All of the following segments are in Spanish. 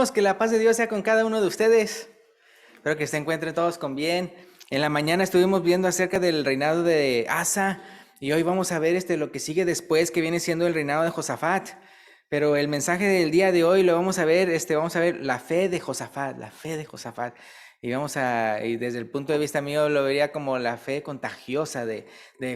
hermanos, que la paz de Dios sea con cada uno de ustedes. Espero que se encuentren todos con bien. En la mañana estuvimos viendo acerca del reinado de Asa y hoy vamos a ver lo que sigue después, que viene siendo el reinado de Josafat. Pero el mensaje del día de hoy lo vamos a ver la fe de Josafat, la fe de Josafat. Y desde el punto de vista mío lo vería como la fe contagiosa de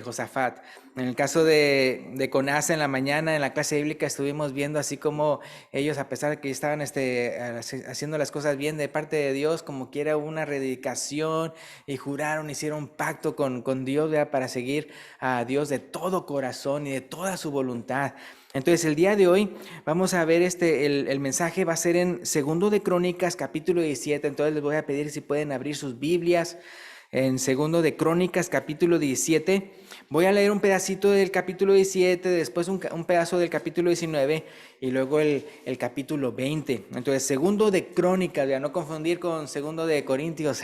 Josafat. En el caso de con Asa, en la mañana, en la clase bíblica, estuvimos viendo así como ellos, a pesar de que estaban haciendo las cosas bien de parte de Dios, como quiera hubo una rededicación y juraron, hicieron un pacto con Dios, ¿verdad? Para seguir a Dios de todo corazón y de toda su voluntad. Entonces el día de hoy vamos a ver el mensaje va a ser en Segundo de Crónicas, capítulo 17. Entonces les voy a pedir si pueden abrir sus Biblias en Segundo de Crónicas, capítulo 17. Voy a leer un pedacito del capítulo 17, después un pedazo del capítulo 19 y luego el capítulo 20. Entonces, Segundo de Crónicas, vea, no confundir con Segundo de Corintios,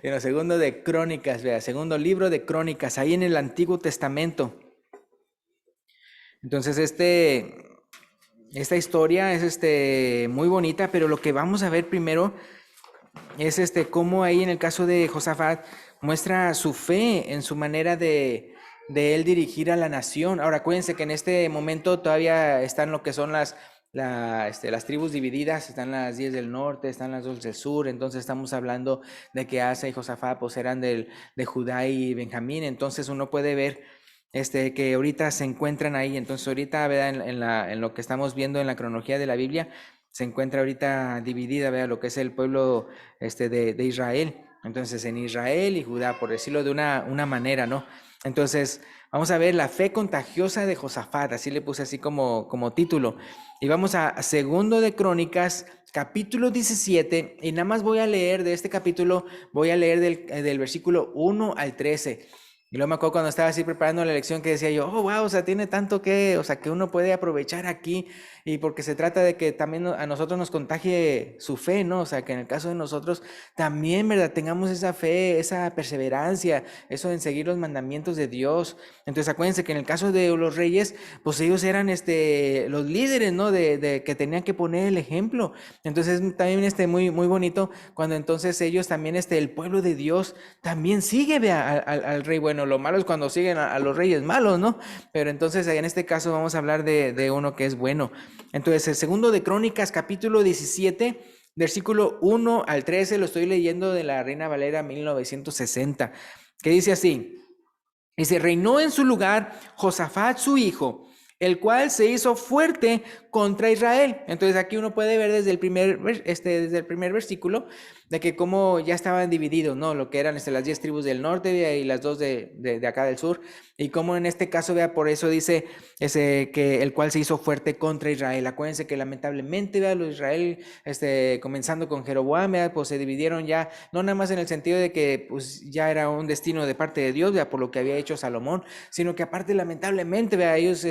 sino Segundo de Crónicas, vea, segundo libro de Crónicas, ahí en el Antiguo Testamento. Entonces, esta historia es muy bonita, pero lo que vamos a ver primero es cómo ahí en el caso de Josafat muestra su fe en su manera de él dirigir a la nación. Ahora, acuérdense que en este momento todavía están lo que son las tribus divididas, están las 10 del norte, están las 2 del sur. Entonces estamos hablando de que Asa y Josafat pues eran de Judá y Benjamín. Entonces uno puede ver que ahorita se encuentran ahí. Entonces ahorita, ¿verdad? En lo que estamos viendo en la cronología de la Biblia, se encuentra ahorita dividida, ¿verdad? Lo que es el pueblo de Israel. Entonces en Israel y Judá, por decirlo de una manera, ¿no? Entonces vamos a ver la fe contagiosa de Josafat, así le puse así como título. Y vamos a Segundo de Crónicas, capítulo 17, y nada más voy a leer de este capítulo, voy a leer del versículo 1 al 13. Y luego me acuerdo cuando estaba así preparando la lección que decía yo, oh, wow, o sea, tiene tanto que uno puede aprovechar aquí, y porque se trata de que también a nosotros nos contagie su fe, ¿no? O sea, que en el caso de nosotros también, ¿verdad? Tengamos esa fe, esa perseverancia, eso en seguir los mandamientos de Dios. Entonces acuérdense que en el caso de los reyes, pues ellos eran los líderes, ¿no? De que tenían que poner el ejemplo. Entonces también muy, muy bonito cuando entonces ellos también, el pueblo de Dios también sigue, vea, al rey. Bueno, lo malo es cuando siguen a los reyes malos, ¿no? Pero entonces en este caso vamos a hablar de uno que es bueno. Entonces, el Segundo de Crónicas, capítulo 17, versículo 1 al 13, lo estoy leyendo de la Reina Valera 1960, que dice así, dice, reinó en su lugar Josafat su hijo, el cual se hizo fuerte contra Israel. Entonces aquí uno puede ver desde el primer versículo de que cómo ya estaban divididos, ¿no? Lo que eran las 10 tribus del norte y las 2 de acá del sur, y cómo en este caso, vea, por eso dice que el cual se hizo fuerte contra Israel. Acuérdense que lamentablemente, vea, los Israel, comenzando con Jeroboam, vea, pues se dividieron ya, no nada más en el sentido de que pues ya era un destino de parte de Dios, vea, por lo que había hecho Salomón, sino que aparte lamentablemente, vea, ellos,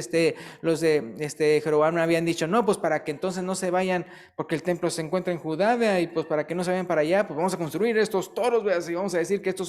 los de Jeroboam habían dicho, no, pues para que entonces no se vayan, porque el templo se encuentra en Judá, vea, y pues para que no se vayan para allá, pues vamos a construir estos toros, vea, y vamos a decir que estos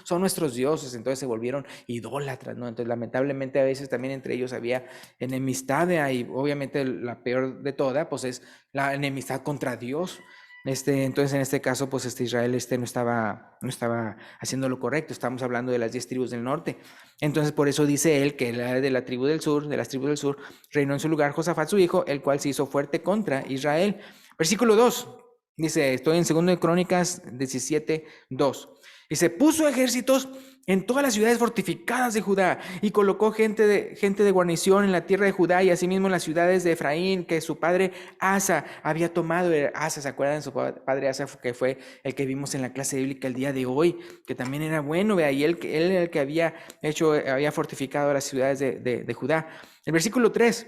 son nuestros dioses. Entonces se volvieron idólatras, ¿no? Entonces lamentablemente a veces también entre ellos había enemistad, vea, y obviamente la peor de toda, pues es la enemistad contra Dios. Entonces en este caso, pues Israel no estaba haciendo lo correcto. Estamos hablando de las 10 tribus del norte. Entonces por eso dice él que era de la tribu del sur, de las tribus del sur, reinó en su lugar Josafat su hijo, el cual se hizo fuerte contra Israel. Versículo 2, dice, estoy en 2 de Crónicas 17, 2. Dice, puso ejércitos en todas las ciudades fortificadas de Judá y colocó gente de guarnición en la tierra de Judá y asimismo en las ciudades de Efraín que su padre Asa había tomado. Asa, ¿se acuerdan de su padre Asa, que fue el que vimos en la clase bíblica el día de hoy, que también era bueno, vea, y él el que había fortificado las ciudades de Judá? El versículo 3,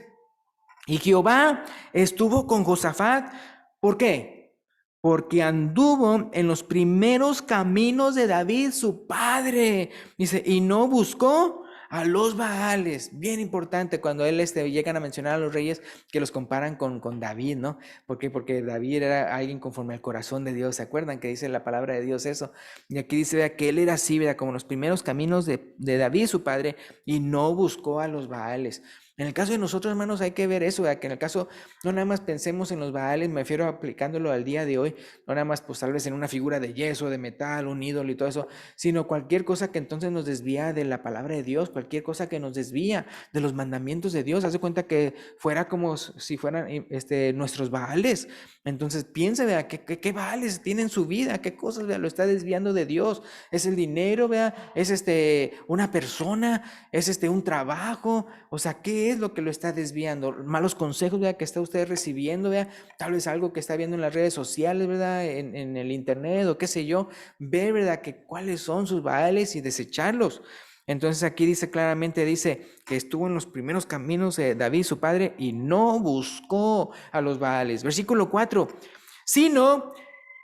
y Jehová estuvo con Josafat. ¿Por qué? Porque anduvo en los primeros caminos de David, su padre. Dice, y no buscó a los Baales. Bien importante cuando él llegan a mencionar a los reyes, que los comparan con David, ¿no? ¿Por qué? Porque David era alguien conforme al corazón de Dios. ¿Se acuerdan que dice la palabra de Dios eso? Y aquí dice, vea, que él era así, vea, como los primeros caminos de David, su padre, y no buscó a los Baales. En el caso de nosotros, hermanos, hay que ver eso, ¿verdad? Que en el caso, no nada más pensemos en los Baales, me refiero aplicándolo al día de hoy, no nada más, pues tal vez en una figura de yeso, de metal, un ídolo y todo eso, sino cualquier cosa que entonces nos desvía de la palabra de Dios, cualquier cosa que nos desvía de los mandamientos de Dios. Haz de cuenta que fuera como si fueran nuestros Baales. Entonces piensa, ¿verdad? ¿Qué Baales tiene en su vida? ¿Qué cosas, ¿verdad? Lo está desviando de Dios? ¿Es el dinero, ¿verdad? ¿Es una persona? ¿Es un trabajo? O sea, ¿qué es lo que lo está desviando? Malos consejos, ¿verdad? Que está usted recibiendo, ¿verdad? Tal vez algo que está viendo en las redes sociales, ¿verdad? En el internet o qué sé yo. Ver, ¿verdad? Que cuáles son sus Baales y desecharlos. Entonces aquí dice claramente, dice que estuvo en los primeros caminos de David, su padre, y no buscó a los Baales. Versículo 4, sino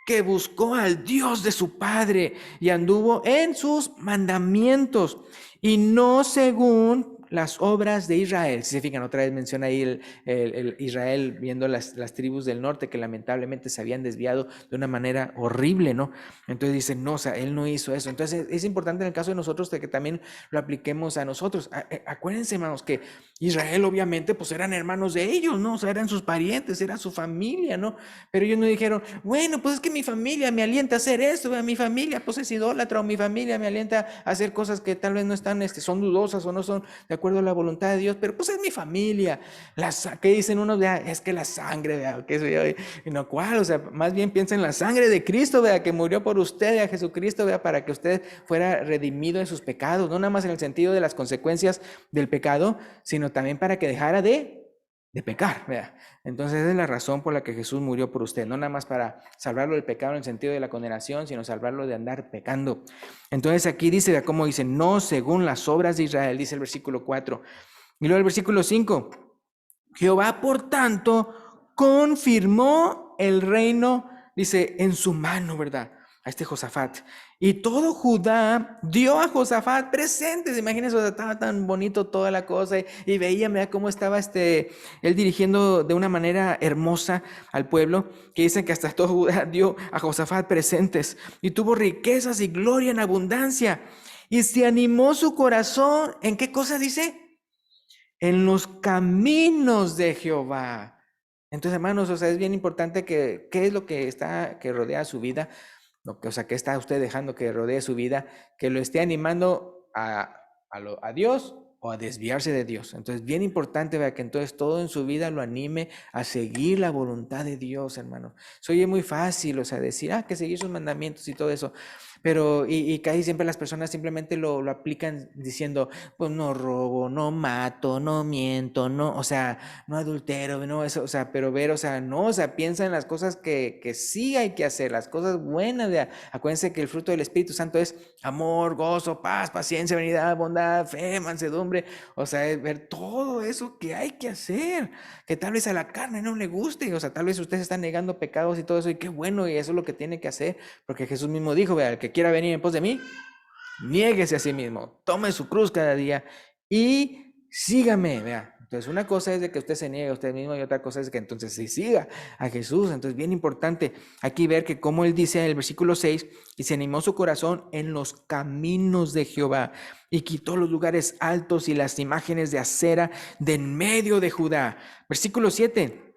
que buscó al Dios de su padre y anduvo en sus mandamientos y no según las obras de Israel. Si se fijan, otra vez menciona ahí el Israel viendo las tribus del norte que lamentablemente se habían desviado de una manera horrible, ¿no? Entonces dice, no, o sea, él no hizo eso. Entonces es importante en el caso de nosotros de que también lo apliquemos a nosotros. Acuérdense, hermanos, que Israel obviamente pues eran hermanos de ellos, ¿no? O sea, eran sus parientes, era su familia, ¿no? Pero ellos no dijeron, bueno, pues es que mi familia me alienta a hacer esto, mi familia pues es idólatra, o mi familia me alienta a hacer cosas que tal vez no están, son dudosas o no son de acuerdo a la voluntad de Dios, pero pues es mi familia. ¿Qué dicen unos? Vea, es que la sangre, vea, que eso, y no cuál, o sea, más bien piensa en la sangre de Cristo, vea, que murió por usted, a Jesucristo, vea, para que usted fuera redimido de sus pecados, no nada más en el sentido de las consecuencias del pecado, sino también para que dejara de pecar, vea. Entonces esa es la razón por la que Jesús murió por usted, no nada más para salvarlo del pecado en el sentido de la condenación, sino salvarlo de andar pecando. Entonces aquí dice, vea cómo dice, no según las obras de Israel, dice el versículo 4. Y luego el versículo 5, Jehová por tanto confirmó el reino, dice, en su mano, ¿verdad? A Josafat. Y todo Judá dio a Josafat presentes. Imagínense, o sea, estaba tan bonito toda la cosa y veía, mira cómo estaba él dirigiendo de una manera hermosa al pueblo, que dicen que hasta todo Judá dio a Josafat presentes y tuvo riquezas y gloria en abundancia. Y se animó su corazón, ¿en qué cosa dice? En los caminos de Jehová. Entonces, hermanos, o sea, es bien importante que qué es lo que rodea su vida, o sea, que está usted dejando que rodee su vida, que lo esté animando a Dios o a desviarse de Dios. Entonces, bien importante, ¿verdad? Que entonces todo en su vida lo anime a seguir la voluntad de Dios, hermano. Se oye muy fácil, o sea, decir, que seguir sus mandamientos y todo eso. Pero, y casi siempre las personas simplemente lo aplican diciendo, pues no robo, no mato, no miento, no, o sea, no adultero, no eso, o sea, pero ver, o sea, no, o sea, piensa en las cosas que sí hay que hacer, las cosas buenas. Acuérdense que el fruto del Espíritu Santo es amor, gozo, paz, paciencia, benignidad, bondad, fe, mansedumbre, o sea, es ver todo eso que hay que hacer, que tal vez a la carne no le guste, o sea, tal vez usted se está negando pecados y todo eso, y qué bueno, y eso es lo que tiene que hacer, porque Jesús mismo dijo, vea, el que quiera venir en pos de mí, niéguese a sí mismo, tome su cruz cada día y sígame, vea. Entonces una cosa es de que usted se niegue a usted mismo y otra cosa es que entonces se siga a Jesús. Entonces bien importante aquí ver que como él dice en el versículo 6, y se animó su corazón en los caminos de Jehová y quitó los lugares altos y las imágenes de acera de en medio de Judá. Versículo 7.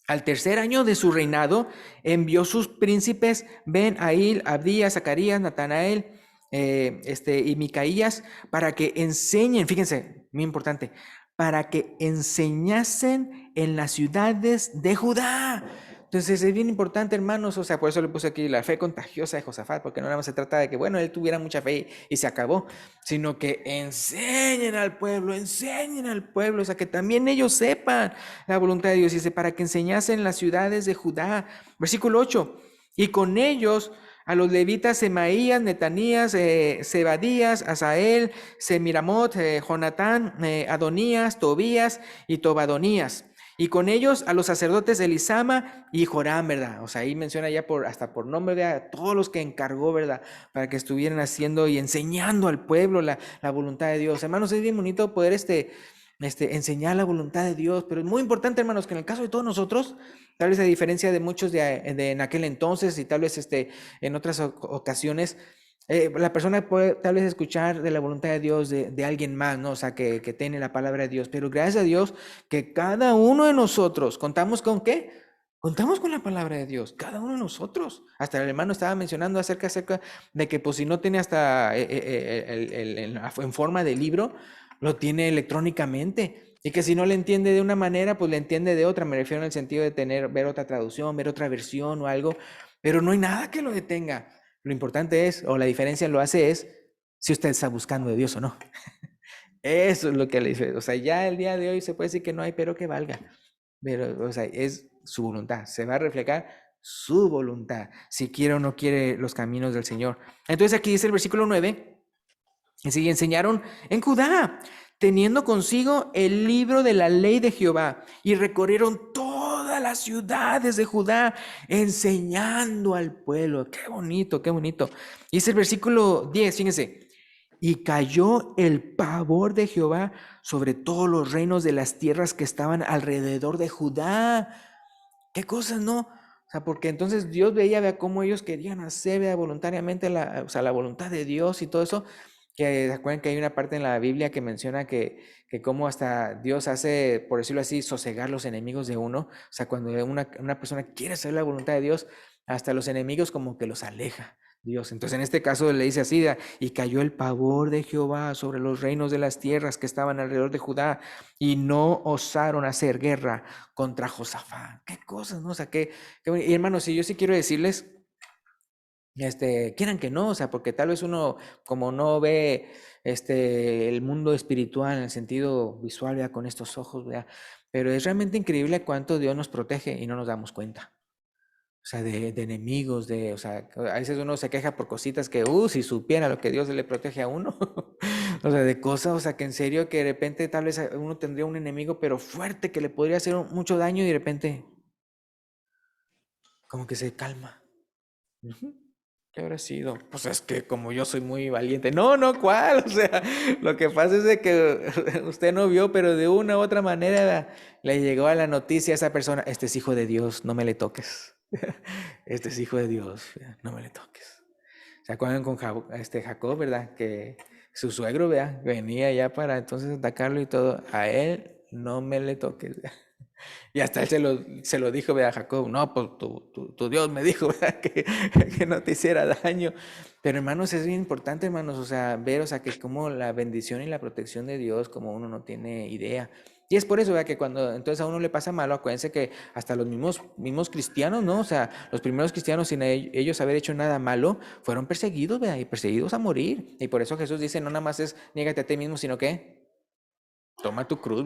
Al tercer año de su reinado, envió sus príncipes Ben-Ail, Abdías, Zacarías, Natanael y Micaías para que enseñen, fíjense, muy importante, para que enseñasen en las ciudades de Judá. Entonces es bien importante, hermanos, o sea, por eso le puse aquí la fe contagiosa de Josafat, porque no nada más se trata de que, bueno, él tuviera mucha fe y se acabó, sino que enseñen al pueblo, o sea, que también ellos sepan la voluntad de Dios. Dice, para que enseñasen las ciudades de Judá. Versículo 8, y con ellos a los levitas Semaías, Netanías, Zebadías, Asael, Semiramot, Jonatán, Adonías, Tobías y Tobadonías. Y con ellos a los sacerdotes Elisama y Joram, ¿verdad? O sea, ahí menciona ya hasta por nombre, ¿verdad? A todos los que encargó, ¿verdad? Para que estuvieran haciendo y enseñando al pueblo la voluntad de Dios. Hermanos, es bien bonito poder enseñar la voluntad de Dios, pero es muy importante, hermanos, que en el caso de todos nosotros, tal vez a diferencia de muchos de en aquel entonces y tal vez en otras ocasiones, La persona puede tal vez escuchar de la voluntad de Dios de alguien más, ¿no? O sea, que tiene la palabra de Dios. Pero gracias a Dios que cada uno de nosotros, ¿contamos con qué? Contamos con la palabra de Dios, cada uno de nosotros. Hasta el hermano estaba mencionando acerca de que pues si no tiene hasta en forma de libro, lo tiene electrónicamente. Y que si no le entiende de una manera, pues le entiende de otra. Me refiero en el sentido de ver otra traducción, ver otra versión o algo. Pero no hay nada que lo detenga. Lo importante es, o la diferencia lo hace es, si usted está buscando de Dios o no. Eso es lo que le dice. O sea, ya el día de hoy se puede decir que no hay, pero que valga. Pero, o sea, es su voluntad. Se va a reflejar su voluntad, si quiere o no quiere los caminos del Señor. Entonces aquí dice el versículo 9, y sigue, enseñaron en Judá, teniendo consigo el libro de la ley de Jehová, y recorrieron todas las ciudades de Judá, enseñando al pueblo. Qué bonito, qué bonito. Y es el versículo 10, fíjense. Y cayó el pavor de Jehová sobre todos los reinos de las tierras que estaban alrededor de Judá. ¿Qué cosas, no? O sea, porque entonces Dios veía cómo ellos querían hacer voluntariamente o sea, la voluntad de Dios y todo eso. Que se acuerdan que hay una parte en la Biblia que menciona que cómo hasta Dios hace, por decirlo así, sosegar los enemigos de uno. O sea, cuando una persona quiere hacer la voluntad de Dios, hasta los enemigos como que los aleja Dios. Entonces en este caso le dice así, y cayó el pavor de Jehová sobre los reinos de las tierras que estaban alrededor de Judá, y no osaron hacer guerra contra Josafat. Qué cosas, ¿no? O sea, y hermanos, si yo sí quiero decirles, quieran que no, o sea, porque tal vez uno como no ve el mundo espiritual en el sentido visual, vea, con estos ojos, vea, pero es realmente increíble cuánto Dios nos protege y no nos damos cuenta. O sea, de enemigos, o sea, a veces uno se queja por cositas que, si supiera lo que Dios le protege a uno. O sea, de cosas, o sea, que en serio que de repente tal vez uno tendría un enemigo, pero fuerte, que le podría hacer mucho daño y de repente como que se calma. Ujú. ¿Qué habrá sido? Pues es que como yo soy muy valiente. No, no, ¿cuál? O sea, lo que pasa es de que usted no vio, pero de una u otra manera le llegó a la noticia a esa persona, este es hijo de Dios, no me le toques. Este es hijo de Dios, no me le toques. ¿Se acuerdan con Jacob, verdad? Que su suegro, vea, venía ya para entonces atacarlo y todo. A él no me le toques. Y hasta él se lo dijo, vea, a Jacob, no, pues tu Dios me dijo, ¿verdad? Que no te hiciera daño. Pero hermanos, es bien importante, hermanos, o sea, ver, o sea, que como la bendición y la protección de Dios, como uno no tiene idea. Y es por eso, vea, que cuando entonces a uno le pasa malo, acuérdense que hasta los mismos cristianos, ¿no? O sea, los primeros cristianos sin ellos haber hecho nada malo, fueron perseguidos, vea, y perseguidos a morir. Y por eso Jesús dice, no nada más es niégate a ti mismo, sino que toma tu cruz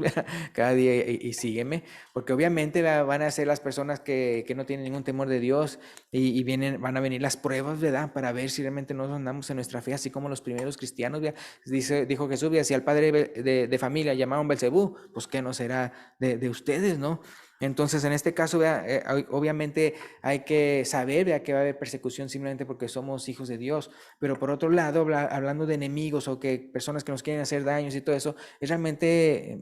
cada día y sígueme, porque obviamente van a ser las personas que no tienen ningún temor de Dios y van a venir las pruebas, ¿verdad? Para ver si realmente nos andamos en nuestra fe, así como los primeros cristianos, ¿verdad? Dijo Jesús, si al padre de familia llamaron Belcebú, pues ¿qué no será de ustedes, no? Entonces, en este caso, obviamente hay que saber, ¿verdad?, que va a haber persecución simplemente porque somos hijos de Dios, pero por otro lado, hablando de enemigos o que personas que nos quieren hacer daños y todo eso, es realmente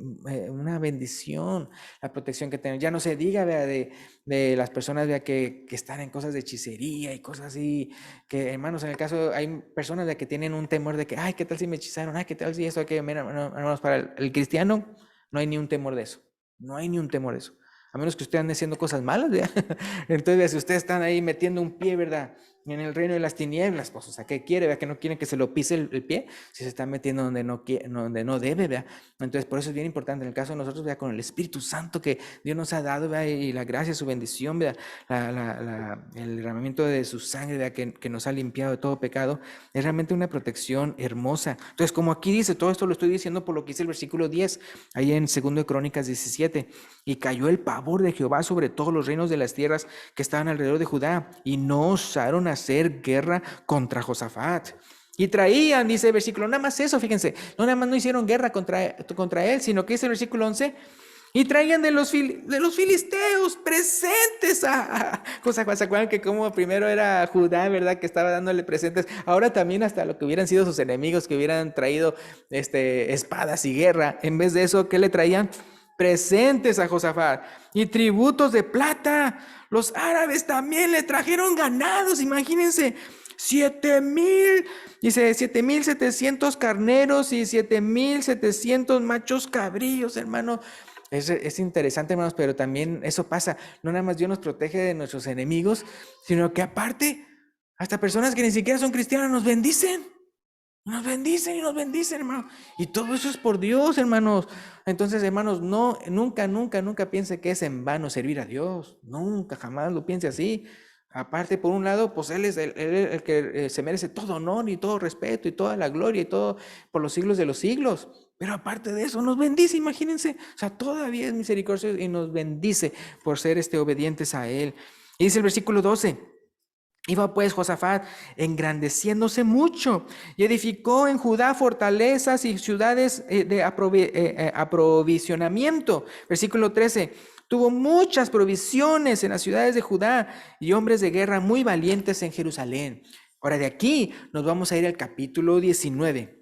una bendición la protección que tenemos. Ya no se diga, vea, de las personas, vea, que están en cosas de hechicería y cosas así, que hermanos, en el caso hay personas, vea, que tienen un temor de que, ay, ¿qué tal si me hechizaron? Ay, ¿qué tal si esto? Que, mira, hermanos, para el cristiano no hay ni un temor de eso, no hay ni un temor de eso. A menos que usted ande haciendo cosas malas, ¿verdad? Entonces, si ustedes están ahí metiendo un pie, ¿verdad?, en el reino de las tinieblas, pues, o sea, ¿qué quiere? ¿Verdad? Que no quieren que se lo pise el pie, si se está metiendo donde no debe, ¿verdad? Entonces, por eso es bien importante en el caso de nosotros, ¿verdad?, con el Espíritu Santo que Dios nos ha dado, ¿verdad?, y la gracia, su bendición, ¿verdad?, el derramamiento de su sangre, ¿verdad?, que nos ha limpiado de todo pecado, es realmente una protección hermosa. Entonces, como aquí dice, todo esto lo estoy diciendo por lo que dice el versículo 10, ahí en 2 de Crónicas 17, y cayó el pavor de Jehová sobre todos los reinos de las tierras que estaban alrededor de Judá, y no osaron hacer guerra contra Josafat. Y traían, dice el versículo, nada más eso, fíjense, no nada más no hicieron guerra contra él, sino que dice el versículo 11, y traían de los filisteos presentes a Josafat. ¿Se acuerdan que como primero era Judá, verdad, que estaba dándole presentes? Ahora también hasta lo que hubieran sido sus enemigos, que hubieran traído espadas y guerra. En vez de eso, ¿qué le traían? Presentes a Josafat y tributos de plata. Los árabes también le trajeron ganados, imagínense. 7,000, dice 7,700 carneros y 7,700 machos cabríos, hermano. Es interesante, hermanos, pero también eso pasa. No nada más Dios nos protege de nuestros enemigos, sino que aparte, hasta personas que ni siquiera son cristianas nos bendicen. Nos bendicen y nos bendicen, hermano. Y todo eso es por Dios, hermanos. Entonces, hermanos, no, nunca, nunca, nunca piense que es en vano servir a Dios. Nunca, jamás lo piense así. Aparte, por un lado, pues Él es el que se merece todo honor y todo respeto y toda la gloria y todo por los siglos de los siglos. Pero aparte de eso, nos bendice, imagínense. O sea, todavía es misericordioso y nos bendice por ser obedientes a Él. Y dice el versículo 12. Iba pues Josafat engrandeciéndose mucho y edificó en Judá fortalezas y ciudades de aprovisionamiento. Versículo 13. Tuvo muchas provisiones en las ciudades de Judá y hombres de guerra muy valientes en Jerusalén. Ahora de aquí nos vamos a ir al capítulo 19,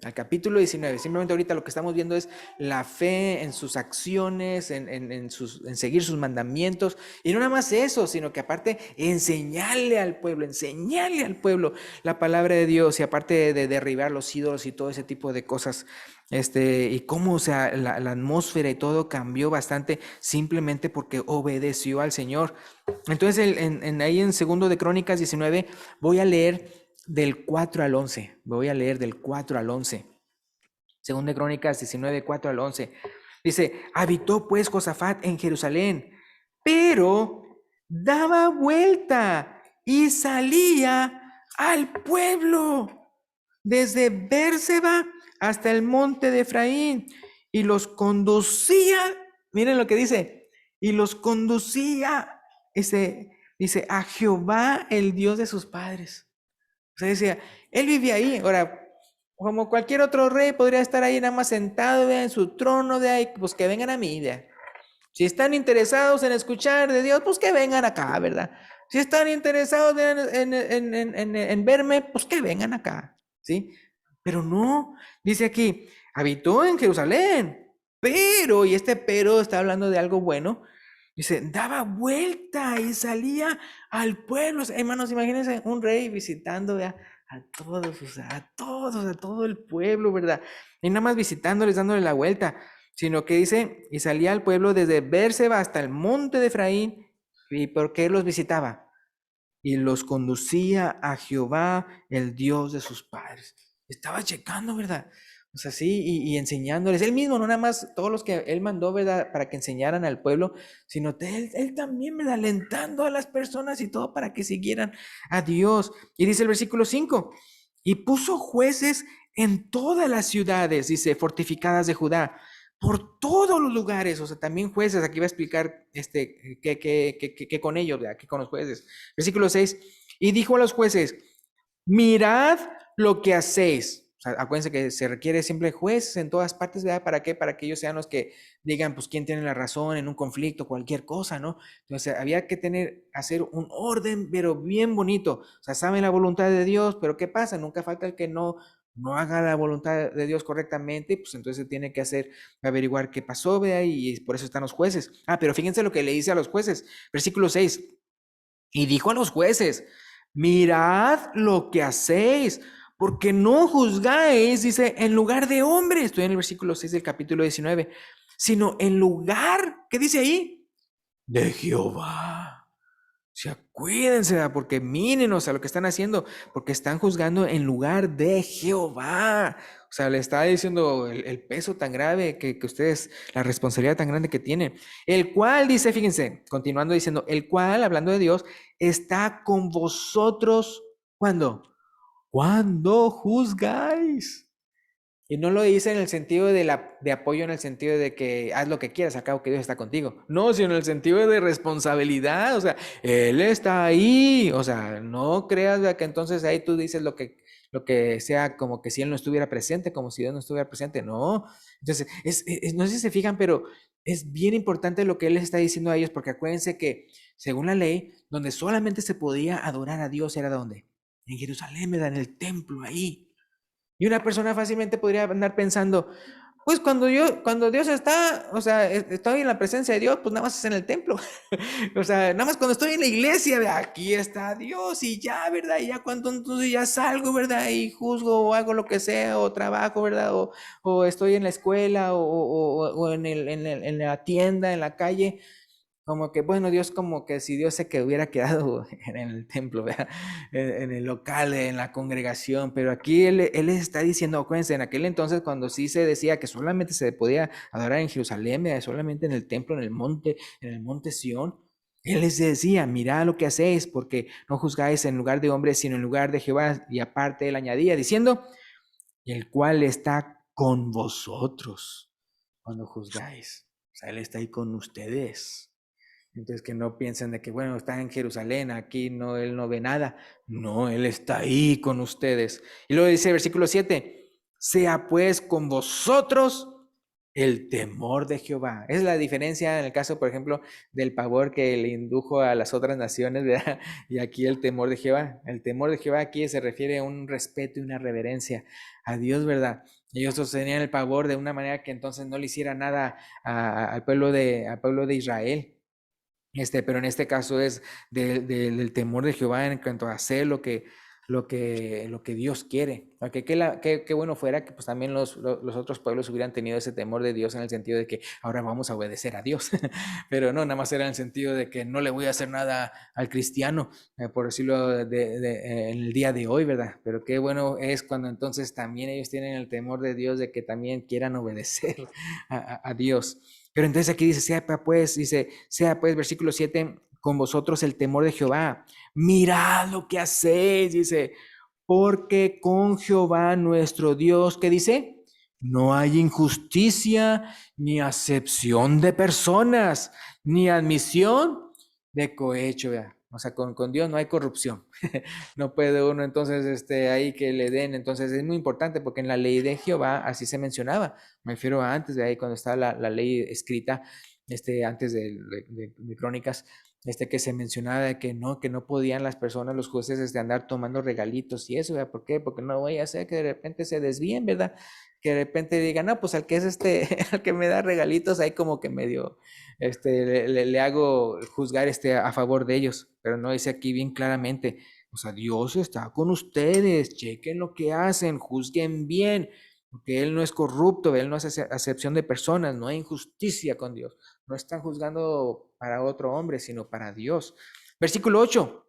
Simplemente ahorita lo que estamos viendo es la fe en sus acciones, en seguir sus mandamientos. Y no nada más eso, sino que aparte enseñarle al pueblo la palabra de Dios, y aparte de derribar los ídolos y todo ese tipo de cosas. Y cómo, o sea, la atmósfera y todo cambió bastante simplemente porque obedeció al Señor. Entonces ahí en 2 de Crónicas 19 voy a leer del 4 al 11. Voy a leer del 4 al 11. 2 de Crónicas 19, 4 al 11. Dice, habitó pues Josafat en Jerusalén, pero daba vuelta y salía al pueblo desde Bérseba hasta el monte de Efraín y los conducía, miren lo que dice, y los conducía, dice, a Jehová, el Dios de sus padres. O sea, decía, él vivía ahí. Ahora, como cualquier otro rey, podría estar ahí nada más sentado, en su trono, de ahí, pues que vengan a mí, ¿verdad? Si están interesados en escuchar de Dios, pues que vengan acá, ¿verdad? Si están interesados en verme, pues que vengan acá, ¿sí? Pero no, dice aquí, habitó en Jerusalén, pero, y este pero está hablando de algo bueno, dice, daba vuelta y salía al pueblo. Hermanos, imagínense un rey visitando a todos, o sea, a todo el pueblo, ¿verdad? Y nada más visitándoles, dándole la vuelta, sino que dice, y salía al pueblo desde Bérseba hasta el monte de Efraín. ¿Y por qué los visitaba? Y los conducía a Jehová, el Dios de sus padres. Estaba checando, ¿verdad? O sea, sí, y enseñándoles. Él mismo, no nada más todos los que él mandó, ¿verdad? Para que enseñaran al pueblo, sino él también, ¿verdad? Alentando a las personas y todo para que siguieran a Dios. Y dice el versículo 5, y puso jueces en todas las ciudades, dice, fortificadas de Judá, por todos los lugares. O sea, también jueces. Aquí va a explicar que con ellos, ¿verdad? Que con los jueces. Versículo 6, y dijo a los jueces, mirad lo que hacéis. O sea, acuérdense que se requiere siempre jueces en todas partes, ¿verdad? ¿Para qué? Para que ellos sean los que digan, pues, quién tiene la razón en un conflicto, cualquier cosa, ¿no? Entonces, había que hacer un orden, pero bien bonito. O sea, saben la voluntad de Dios, pero ¿qué pasa? Nunca falta el que no haga la voluntad de Dios correctamente, pues entonces tiene que averiguar qué pasó, ¿verdad? Y por eso están los jueces. Pero fíjense lo que le dice a los jueces. Versículo 6. Y dijo a los jueces, mirad lo que hacéis, porque no juzgáis, dice, en lugar de hombres. Estoy en el versículo 6 del capítulo 19, sino en lugar, ¿qué dice ahí? De Jehová. O sea, cuídense, porque mírenos a lo que están haciendo, porque están juzgando en lugar de Jehová. O sea, le está diciendo el peso tan grave que ustedes, la responsabilidad tan grande que tienen. El cual dice, fíjense, continuando diciendo, el cual, hablando de Dios, está con vosotros. ¿Cuándo? Cuando juzgáis. Y no lo dice en el sentido de apoyo, en el sentido de que haz lo que quieras, al cabo que Dios está contigo. No, sino en el sentido de responsabilidad. O sea, Él está ahí. O sea, no creas que entonces ahí tú dices lo que sea, como que si Él no estuviera presente, como si Dios no estuviera presente. No. Entonces, no sé si se fijan, pero es bien importante lo que Él les está diciendo a ellos, porque acuérdense que según la ley, donde solamente se podía adorar a Dios era ¿dónde? En Jerusalén, ¿verdad? En el templo, ahí. Y una persona fácilmente podría andar pensando, Pues cuando Dios está, o sea, estoy en la presencia de Dios, pues nada más es en el templo. O sea, nada más cuando estoy en la iglesia, ¿verdad? Aquí está Dios y ya, ¿verdad? Y ya cuando entonces ya salgo, ¿verdad? Y juzgo o hago lo que sea, o trabajo, ¿verdad? O estoy en la escuela, o en la tienda, en la calle. Como que, bueno, Dios como que si Dios se que hubiera quedado en el templo, ¿verdad? En el local, en la congregación, pero aquí él les está diciendo, acuérdense, en aquel entonces cuando sí se decía que solamente se podía adorar en Jerusalén, ¿verdad? Solamente en el templo, en el monte Sión, él les decía, mirad lo que hacéis, porque no juzgáis en lugar de hombres, sino en lugar de Jehová, y aparte él añadía, diciendo, el cual está con vosotros cuando juzgáis, o sea, él está ahí con ustedes. Entonces que no piensen de que, bueno, está en Jerusalén, aquí no, él no ve nada. No, él está ahí con ustedes. Y luego dice el versículo 7, sea pues con vosotros el temor de Jehová. Es la diferencia en el caso, por ejemplo, del pavor que le indujo a las otras naciones, ¿verdad? Y aquí el temor de Jehová. El temor de Jehová aquí se refiere a un respeto y una reverencia a Dios, ¿verdad? Ellos sostenían el pavor de una manera que entonces no le hiciera nada al pueblo de Israel. Pero en este caso es del temor de Jehová en cuanto a hacer lo que Dios quiere. Okay, qué bueno fuera que pues también los otros pueblos hubieran tenido ese temor de Dios en el sentido de que ahora vamos a obedecer a Dios. Pero no, nada más era en el sentido de que no le voy a hacer nada al cristiano, por decirlo en el día de hoy, ¿verdad? Pero qué bueno es cuando entonces también ellos tienen el temor de Dios de que también quieran obedecer a Dios. Pero entonces aquí sea pues, versículo 7, con vosotros el temor de Jehová. Mirad lo que hacéis, dice, porque con Jehová nuestro Dios, ¿qué dice? No hay injusticia, ni acepción de personas, ni admisión de cohecho. ¿Verdad? O sea, con Dios no hay corrupción. No puede uno entonces ahí que le den. Entonces es muy importante porque en la ley de Jehová así se mencionaba. Me refiero a antes de ahí, cuando estaba la ley escrita, antes de Crónicas, que se mencionaba de que no podían las personas, los jueces, andar tomando regalitos y eso, ¿verdad? ¿Por qué? Porque no voy a hacer que de repente se desvíen, ¿verdad? Que de repente digan, no, pues al que es al que me da regalitos, ahí como que medio, le hago juzgar a favor de ellos, pero no dice aquí bien claramente, o sea, Dios está con ustedes, chequen lo que hacen, juzguen bien, porque Él no es corrupto, Él no hace acepción de personas, no hay injusticia con Dios, no están juzgando para otro hombre, sino para Dios. Versículo 8,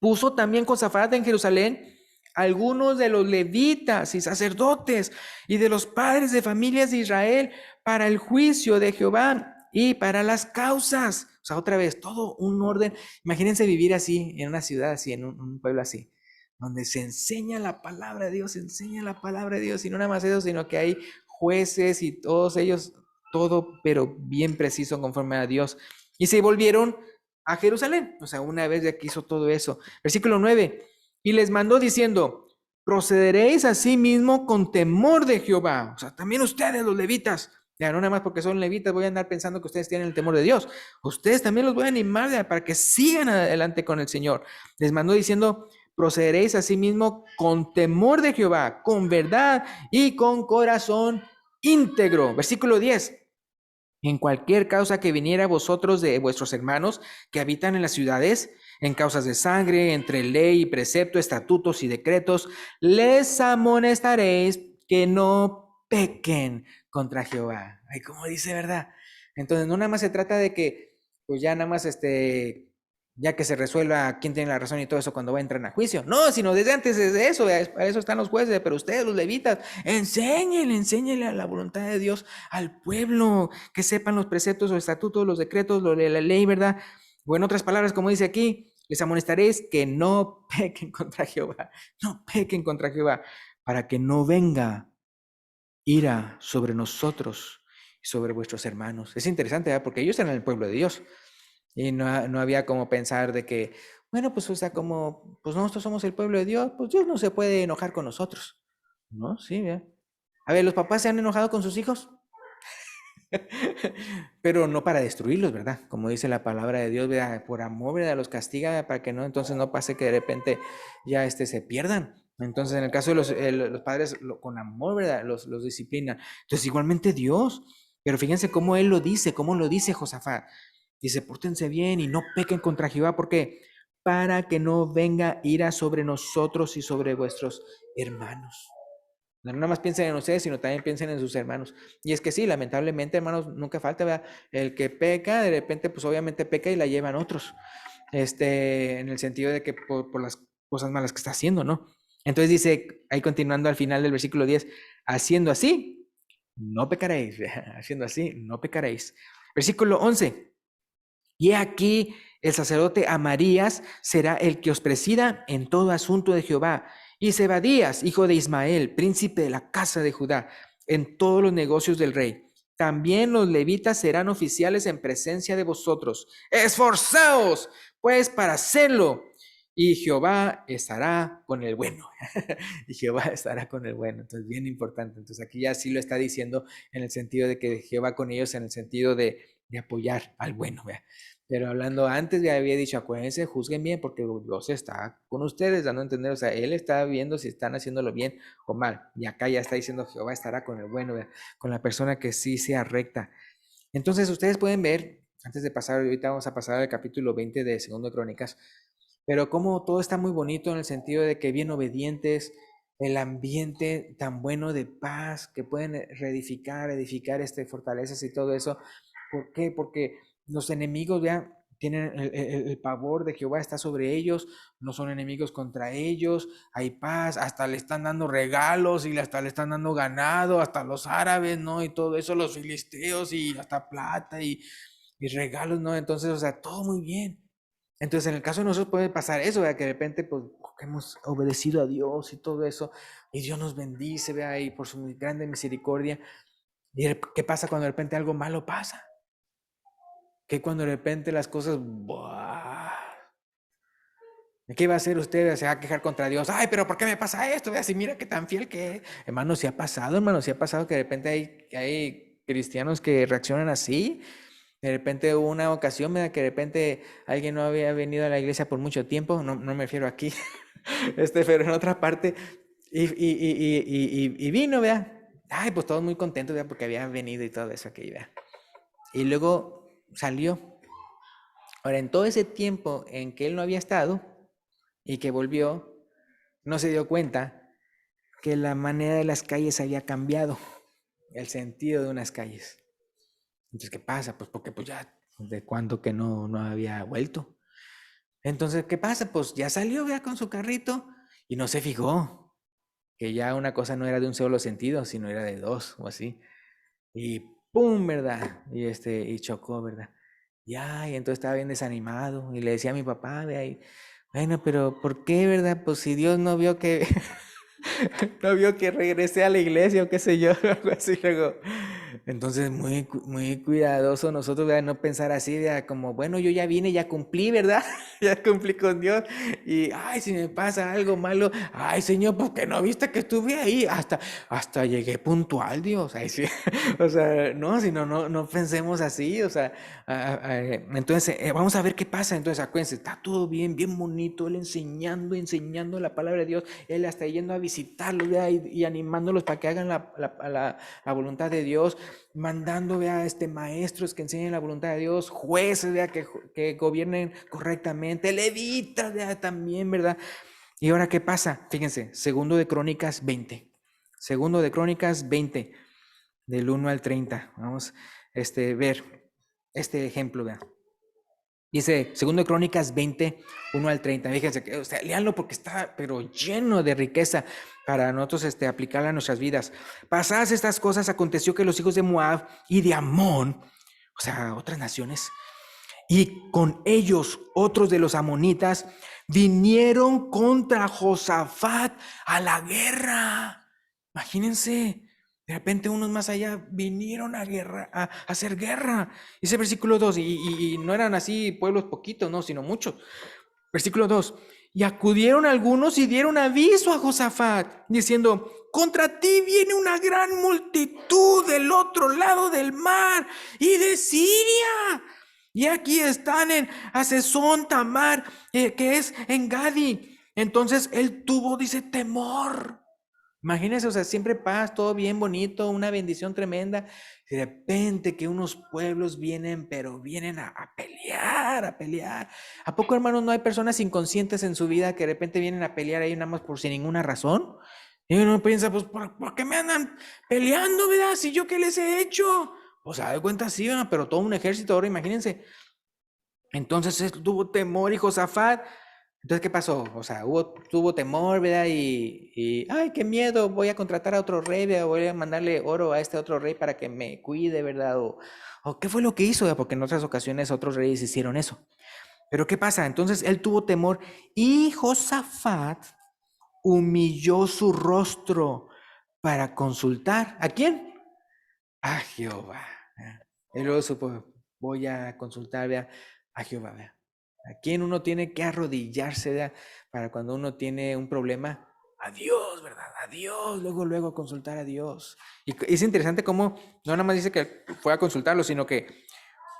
puso también Josafat en Jerusalén algunos de los levitas y sacerdotes y de los padres de familias de Israel para el juicio de Jehová y para las causas. O sea, otra vez, todo un orden. Imagínense vivir así, en una ciudad así, en un pueblo así, donde se enseña la palabra de Dios, se enseña la palabra de Dios, y no nada más eso, sino que hay jueces y todos ellos, todo, pero bien preciso conforme a Dios. Y se volvieron a Jerusalén, o sea, una vez ya que hizo todo eso. Versículo 9, y les mandó diciendo, procederéis a sí mismo con temor de Jehová. O sea, también ustedes los levitas, ya no nada más porque son levitas voy a andar pensando que ustedes tienen el temor de Dios. Ustedes también los voy a animar para que sigan adelante con el Señor. Les mandó diciendo, procederéis a sí mismo con temor de Jehová, con verdad y con corazón íntegro. Versículo 10. En cualquier causa que viniera a vosotros de vuestros hermanos que habitan en las ciudades, en causas de sangre, entre ley y precepto, estatutos y decretos, les amonestaréis que no pequen contra Jehová. Ay, como dice, ¿verdad? Entonces, no nada más se trata de que, pues ya nada más, ya que se resuelva quién tiene la razón y todo eso cuando entran a juicio. No, sino desde antes de eso, para eso están los jueces, pero ustedes, los levitas, enséñenle a la voluntad de Dios al pueblo, que sepan los preceptos, los estatutos, los decretos, lo de la ley, ¿verdad? O en otras palabras, como dice aquí, les amonestaréis que no pequen contra Jehová, no pequen contra Jehová, para que no venga ira sobre nosotros y sobre vuestros hermanos. Es interesante, ¿verdad? Porque ellos eran el pueblo de Dios y no había como pensar de que, bueno, pues o sea, como pues nosotros somos el pueblo de Dios, pues Dios no se puede enojar con nosotros, ¿no? Sí, ¿verdad? A ver, ¿los papás se han enojado con sus hijos? Pero no para destruirlos, ¿verdad? Como dice la palabra de Dios, ¿verdad? Por amor, ¿verdad? Los castiga para que no, entonces no pase que de repente ya se pierdan. Entonces, en el caso de los padres, con amor, ¿verdad? Los disciplinan. Entonces, igualmente Dios. Pero fíjense cómo Él lo dice, cómo lo dice Josafat. Dice, pórtense bien y no pequen contra Jehová, porque para que no venga ira sobre nosotros y sobre vuestros hermanos. No nada más piensen en ustedes, sino también piensen en sus hermanos. Y es que sí, lamentablemente, hermanos, nunca falta, ¿verdad? El que peca, de repente, pues obviamente peca y la llevan otros. En el sentido de que por las cosas malas que está haciendo, ¿no? Entonces dice, ahí continuando al final del versículo 10, haciendo así, no pecaréis, haciendo así, no pecaréis. Versículo 11, y aquí el sacerdote Amarías será el que os presida en todo asunto de Jehová, y Zebadías, hijo de Ismael, príncipe de la casa de Judá, en todos los negocios del rey. También los levitas serán oficiales en presencia de vosotros. Esforzaos, pues, para hacerlo. Y Jehová estará con el bueno. Y Jehová estará con el bueno. Entonces, bien importante. Entonces, aquí ya sí lo está diciendo en el sentido de que Jehová con ellos, en el sentido de apoyar al bueno. ¿Vea? Pero hablando antes, ya había dicho, acuérdense, juzguen bien, porque Dios está con ustedes, dando a entender, o sea, Él está viendo si están haciéndolo bien o mal. Y acá ya está diciendo, Jehová estará con el bueno, ¿vea? Con la persona que sí sea recta. Entonces, ustedes pueden ver, antes de pasar, ahorita vamos a pasar al capítulo 20 de Segundo de Crónicas, pero como todo está muy bonito en el sentido de que bien obedientes, el ambiente tan bueno de paz, que pueden reedificar, edificar fortalezas y todo eso. ¿Por qué? Porque los enemigos ya tienen el pavor de Jehová está sobre ellos, no son enemigos contra ellos, hay paz, hasta le están dando regalos y hasta le están dando ganado, hasta los árabes, ¿no? Y todo eso, los filisteos y hasta plata y regalos, ¿no? Entonces, o sea, todo muy bien. Entonces, en el caso de nosotros puede pasar eso, ¿verdad? Que de repente, pues, hemos obedecido a Dios y todo eso, y Dios nos bendice, ¿verdad? Y por su grande misericordia. ¿Y qué pasa cuando de repente algo malo pasa? Que cuando de repente las cosas, ¡buah! ¿Qué va a hacer usted? Se va a quejar contra Dios. Ay, pero ¿por qué me pasa esto? Vea, si mira qué tan fiel que es. Hermano, si ha pasado, hermano, si ha pasado que de repente hay cristianos que reaccionan así. De repente hubo una ocasión, ¿verdad? Que de repente alguien no había venido a la iglesia por mucho tiempo. No, no me refiero aquí, pero en otra parte. Y vino, vea. Ay, pues todos muy contentos, vea, porque había venido y todo eso aquí, vea. Y luego salió. Ahora, en todo ese tiempo en que él no había estado y que volvió, no se dio cuenta que la manera de las calles había cambiado, el sentido de unas calles. Entonces, ¿qué pasa? Pues porque pues ya de cuándo que no había vuelto. Entonces, ¿qué pasa? Pues ya salió ya con su carrito y no se fijó que ya una cosa no era de un solo sentido, sino era de dos o así. Y ¡pum!, ¿verdad? Y chocó, ¿verdad? Y entonces estaba bien desanimado y le decía a mi papá, de ahí, bueno, pero ¿por qué, verdad? Pues si Dios no vio que no vio que regresé a la iglesia o qué sé yo, algo así luego. Entonces, muy cuidadoso nosotros, ¿verdad? No pensar así, ¿verdad? Como, bueno, yo ya vine, ya cumplí, ¿verdad? Ya cumplí con Dios. Y, ay, si me pasa algo malo, ay, Señor, ¿por qué no viste que estuve ahí? Hasta llegué puntual, Dios. Ay, sí. O sea, no, sino no pensemos así, o sea, entonces, vamos a ver qué pasa. Entonces, acuérdense, está todo bien, bien bonito, él enseñando la palabra de Dios, él hasta yendo a visitarlos, ¿verdad? Y animándolos para que hagan la voluntad de Dios, mandando, vea, maestros que enseñen la voluntad de Dios, jueces, vea, que gobiernen correctamente, levitas, vea, también, ¿verdad? Y ahora, ¿qué pasa? Fíjense, segundo de Crónicas 20, segundo de Crónicas 20, del 1 al 30. Vamos ver este ejemplo, vea. Dice, segundo de Crónicas 20, 1 al 30. Fíjense, o sea, léanlo porque está, pero lleno de riqueza para nosotros aplicarla a nuestras vidas. Pasadas estas cosas, aconteció que los hijos de Moab y de Amón, o sea, otras naciones, y con ellos otros de los amonitas, vinieron contra Josafat a la guerra. Imagínense, de repente unos más allá vinieron a hacer guerra. Dice versículo 2, y no eran así pueblos poquitos, no, sino muchos. Versículo 2, y acudieron algunos y dieron aviso a Josafat, diciendo, contra ti viene una gran multitud del otro lado del mar y de Siria. Y aquí están en Hasezón Tamar, que es en Gadi. Entonces él tuvo, dice, temor. Imagínense, o sea, siempre paz, todo bien bonito, una bendición tremenda. Y de repente que unos pueblos vienen, pero vienen a pelear, a pelear. ¿A poco, hermanos, no hay personas inconscientes en su vida que de repente vienen a pelear ahí nada más por sin ninguna razón? Y uno piensa, pues, ¿por qué me andan peleando, verdad? Si yo qué les he hecho. O sea, de cuenta sí, ¿verdad? Pero todo un ejército ahora, imagínense. Entonces él tuvo temor y Josafat. Entonces, ¿qué pasó? O sea, tuvo temor, ¿verdad? Ay, qué miedo, voy a contratar a otro rey, ¿verdad? Voy a mandarle oro a este otro rey para que me cuide, ¿verdad? O ¿qué fue lo que hizo? ¿Verdad? Porque en otras ocasiones otros reyes hicieron eso. Pero ¿qué pasa? Entonces él tuvo temor y Josafat humilló su rostro para consultar. ¿A quién? A Jehová. Y luego supo, voy a consultar, ¿verdad? A Jehová, ¿verdad? ¿A quién uno tiene que arrodillarse, ¿verdad? Para cuando uno tiene un problema? A Dios, ¿verdad? A Dios, luego consultar a Dios. Y es interesante cómo no nada más dice que fue a consultarlo, sino que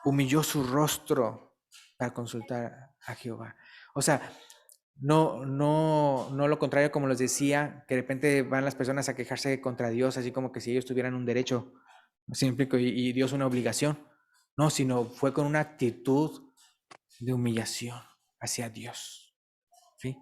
humilló su rostro para consultar a Jehová. O sea, no lo contrario como les decía, que de repente van las personas a quejarse contra Dios, así como que si ellos tuvieran un derecho, ¿sí me explico? Y Dios una obligación. No, sino fue con una actitud de humillación hacia Dios. ¿Sí?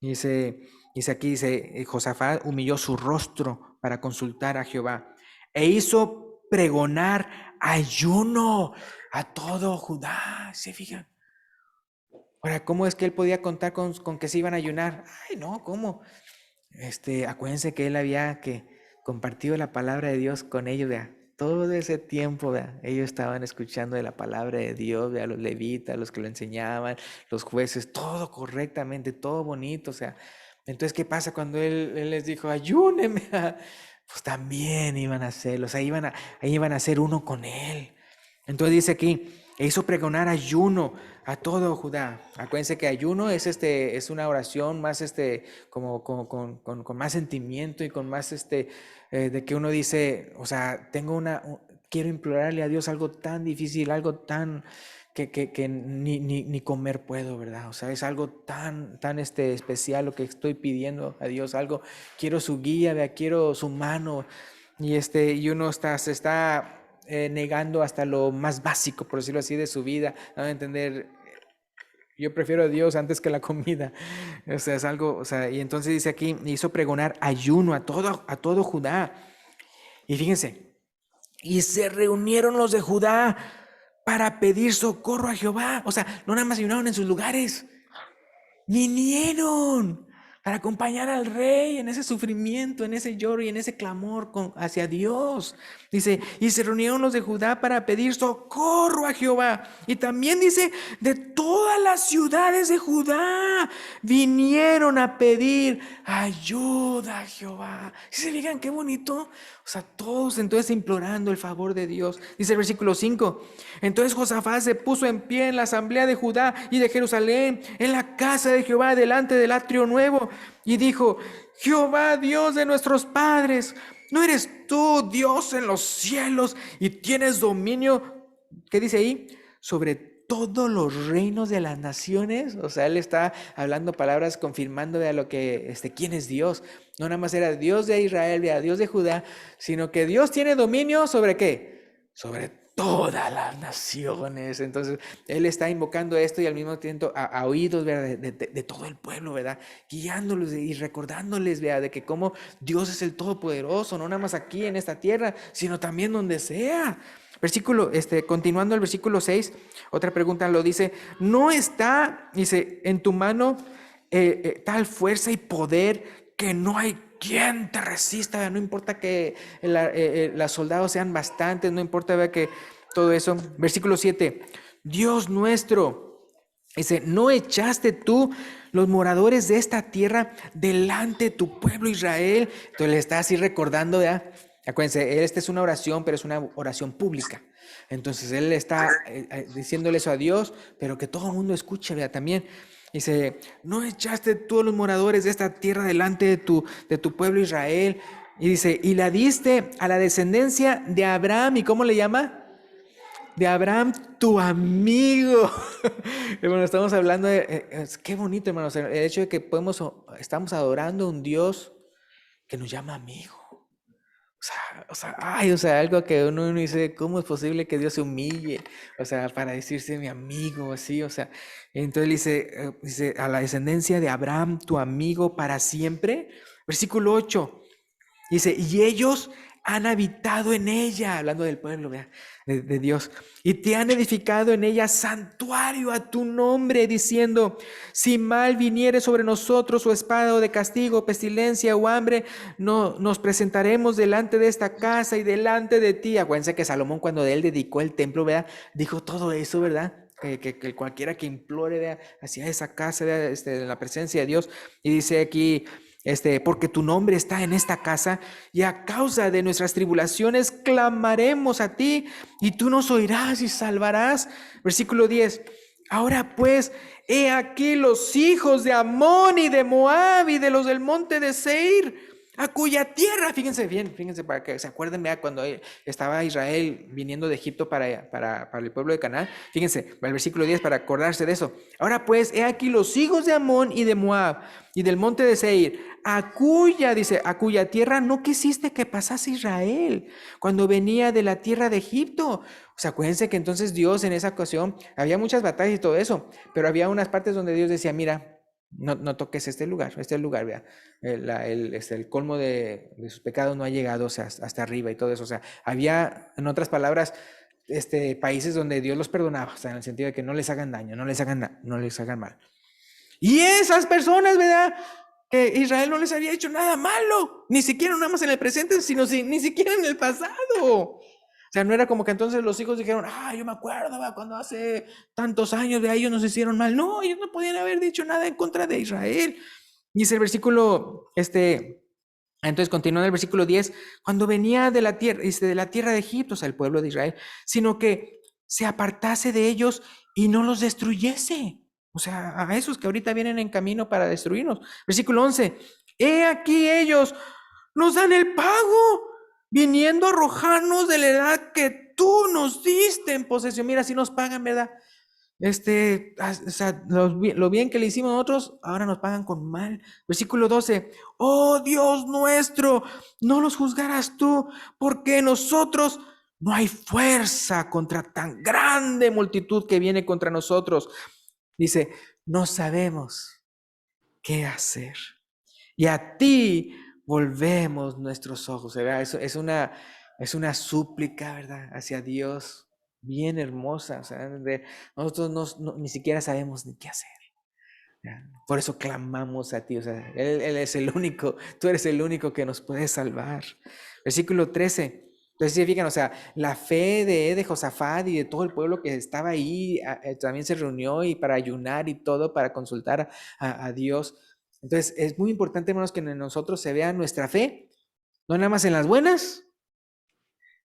Dice aquí, dice, Josafat humilló su rostro para consultar a Jehová e hizo pregonar ayuno a todo Judá. ¿Se fijan? Ahora, ¿cómo es que él podía contar con que se iban a ayunar? Ay, no, ¿cómo? Acuérdense que él había compartido la palabra de Dios con ellos, vea. Todo ese tiempo, vea, ellos estaban escuchando de la palabra de Dios, vea, los levitas, los que lo enseñaban, los jueces, todo correctamente, todo bonito, o sea. Entonces, ¿qué pasa cuando él les dijo, ayúnenme? Pues también iban a hacerlo, o sea, iban a ser uno con él. Entonces dice aquí, e hizo pregonar ayuno a todo Judá. Acuérdense que ayuno es una oración más como con más sentimiento y con más de que uno dice, o sea, quiero implorarle a Dios algo tan difícil, algo tan que ni comer puedo, ¿verdad? O sea, es algo tan especial lo que estoy pidiendo a Dios, algo, quiero su guía, ¿verdad? Quiero su mano. Y uno se está negando hasta lo más básico, por decirlo así, de su vida, a entender, yo prefiero a Dios antes que la comida, o sea, es algo, o sea, y entonces dice aquí, hizo pregonar ayuno a todo Judá, y fíjense, y se reunieron los de Judá para pedir socorro a Jehová, o sea, no nada más ayunaron en sus lugares, vinieron para acompañar al rey en ese sufrimiento, en ese lloro y en ese clamor hacia Dios. Dice, y se reunieron los de Judá para pedir socorro a Jehová. Y también dice, de todas las ciudades de Judá vinieron a pedir ayuda a Jehová. ¿Sí se fijan qué bonito? O sea, todos entonces implorando el favor de Dios. Dice el versículo 5. Entonces Josafat se puso en pie en la asamblea de Judá y de Jerusalén, en la casa de Jehová, delante del atrio nuevo, y dijo, Jehová, Dios de nuestros padres, ¿no eres tú Dios en los cielos y tienes dominio? ¿Qué dice ahí? Sobre todos los reinos de las naciones. O sea, él está hablando palabras confirmando de lo que, quién es Dios. No nada más era Dios de Israel, era Dios de Judá, sino que Dios tiene dominio sobre ¿qué? Sobre todas las naciones. Entonces, él está invocando esto y al mismo tiempo a oídos, ¿verdad? De todo el pueblo, ¿verdad? Guiándolos y recordándoles, ¿verdad? De que como Dios es el Todopoderoso, no nada más aquí en esta tierra, sino también donde sea. Continuando el versículo 6, otra pregunta lo dice, ¿no está, dice, en tu mano tal fuerza y poder que no hay quien te resista? No importa que los soldados sean bastantes, no importa que todo eso. Versículo 7, Dios nuestro, dice, ¿no echaste tú los moradores de esta tierra delante de tu pueblo Israel? Entonces le está así recordando, ¿verdad? Acuérdense, esta es una oración, pero es una oración pública. Entonces él está diciéndole eso a Dios, pero que todo el mundo escuche, ¿verdad? También dice, ¿no echaste todos los moradores de esta tierra delante de tu pueblo Israel? Y dice, y la diste a la descendencia de Abraham, ¿y cómo le llama? de Abraham, tu amigo. Bueno, estamos hablando de, qué bonito, hermanos, el hecho de que estamos adorando a un Dios que nos llama amigo. Algo que uno dice, ¿cómo es posible que Dios se humille? O sea, para decirse mi amigo, así, o sea. Entonces dice, a la descendencia de Abraham, tu amigo para siempre. Versículo 8. Dice, y ellos han habitado en ella, hablando del pueblo, ¿verdad? De Dios, y te han edificado en ella santuario a tu nombre, diciendo, si mal viniere sobre nosotros o espada o de castigo, pestilencia o hambre, no nos presentaremos delante de esta casa y delante de ti. Acuérdense que Salomón, cuando él dedicó el templo, ¿verdad? Dijo todo eso, ¿verdad? Que cualquiera que implore, ¿verdad? Hacia esa casa, ¿verdad? En la presencia de Dios. Y dice aquí, porque tu nombre está en esta casa, y a causa de nuestras tribulaciones clamaremos a ti, y tú nos oirás y salvarás. Versículo 10. Ahora pues, he aquí los hijos de Amón y de Moab y de los del monte de Seir, a cuya tierra, fíjense bien, fíjense para que se acuerden, vea, cuando estaba Israel viniendo de Egipto para el pueblo de Canaán, fíjense, el versículo 10 para acordarse de eso. Ahora pues, he aquí los hijos de Amón y de Moab y del monte de Seir, a cuya tierra no quisiste que pasase Israel cuando venía de la tierra de Egipto. O sea, acuérdense que entonces Dios en esa ocasión, había muchas batallas y todo eso, pero había unas partes donde Dios decía, mira, no toques este lugar, vea, el colmo de sus pecados no ha llegado, o sea, hasta arriba y todo eso. O sea, había, en otras palabras, países donde Dios los perdonaba, o sea, en el sentido de que no les hagan daño, no les hagan mal. Y esas personas, ¿verdad? Que Israel no les había hecho nada malo, ni siquiera nada más en el presente, sino ni siquiera en el pasado. O sea, no era como que entonces los hijos dijeron, yo me acuerdo, ¿verdad? Cuando hace tantos años de ellos nos hicieron mal. No, ellos no podían haber dicho nada en contra de Israel. Dice el versículo, entonces continúa en el versículo 10, cuando venía de la tierra de Egipto, o sea, el pueblo de Israel, sino que se apartase de ellos y no los destruyese. O sea, a esos que ahorita vienen en camino para destruirnos. Versículo 11, he aquí ellos nos dan el pago, viniendo a arrojarnos de la edad que tú nos diste en posesión. Mira, si nos pagan, ¿verdad? O sea, lo bien que le hicimos nosotros, ahora nos pagan con mal. Versículo 12, oh Dios nuestro, no los juzgarás tú, porque nosotros no hay fuerza contra tan grande multitud que viene contra nosotros. Dice, no sabemos qué hacer, y a ti volvemos nuestros ojos, ¿verdad? Eso es una súplica, ¿verdad? Hacia Dios, bien hermosa. O sea, nosotros ni siquiera sabemos ni qué hacer. ¿Ya? Por eso clamamos a ti. O sea, Él es el único, tú eres el único que nos puede salvar. Versículo 13. Entonces, si fijan, o sea, la fe de Josafat y de todo el pueblo que estaba ahí, también se reunió y para ayunar y todo, para consultar a Dios. Entonces, es muy importante, hermanos, que en nosotros se vea nuestra fe, no nada más en las buenas,